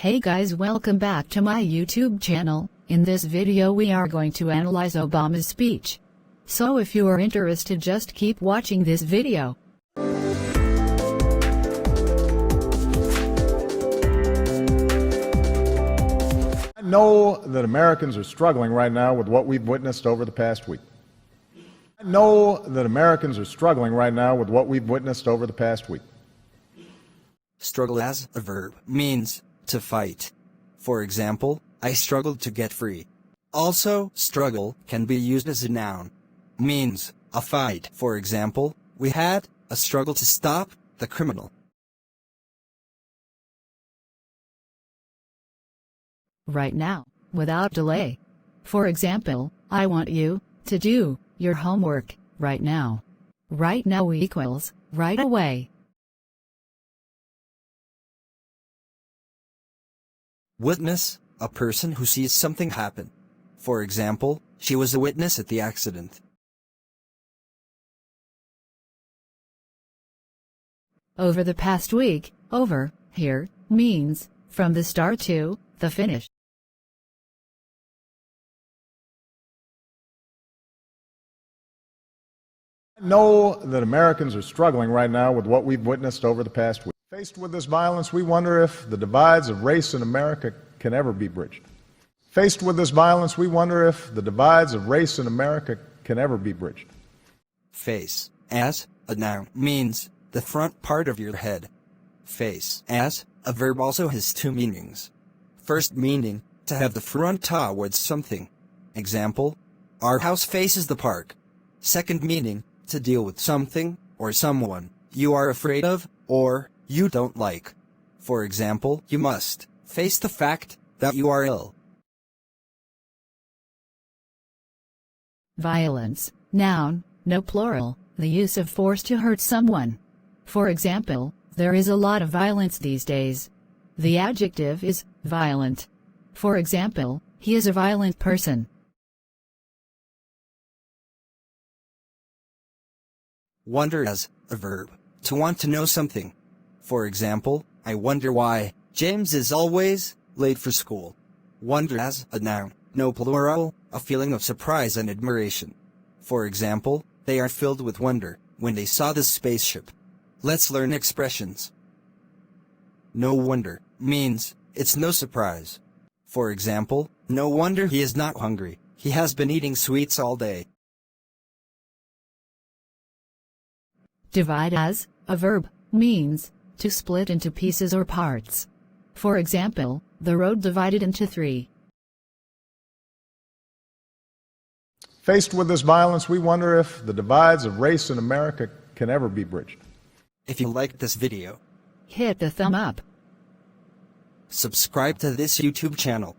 Hey guys, welcome back to my YouTube channel. In this video we are going to analyze Obama's speech. So if you are interested, just keep watching this video. I know that Americans are struggling right now with what we've witnessed over the past week. I know that Americans are struggling right now with what we've witnessed over the past week. Struggle as a verb means to fight. For example, I struggled to get free. Also, struggle can be used as a noun. Means a fight. For example, we had a struggle to stop the criminal. Right now, without delay. For example, I want you to do your homework right now. Right now equals right away. Witness, a person who sees something happen. For example, she was a witness at the accident. Over the past week, over, here, means from the start to the finish. I know that Americans are struggling right now with what we've witnessed over the past week. Faced with this violence, we wonder if the divides of race in America can ever be bridged. Faced with this violence, we wonder if the divides of race in America can ever be bridged. Face, as a noun, means the front part of your head. Face, as a verb, also has two meanings. First meaning, to have the front towards something. Example, our house faces the park. Second meaning, to deal with something or someone you are afraid of or you don't like. For example, you must face the fact that you are ill. Violence, noun, no plural, the use of force to hurt someone. For example, there is a lot of violence these days. The adjective is violent. For example, he is a violent person. Wonder as a verb, to want to know something. For example, I wonder why James is always late for school. Wonder as a noun, no plural, a feeling of surprise and admiration. For example, they are filled with wonder when they saw the spaceship. Let's learn expressions. No wonder means it's no surprise. For example, no wonder he is not hungry. He has been eating sweets all day. Divide as a verb means to split into pieces or parts. For example, the road divided into three. Faced with this violence, we wonder if the divides of race in America can ever be bridged. If you liked this video, Hit the thumb up. subscribe to this YouTube channel.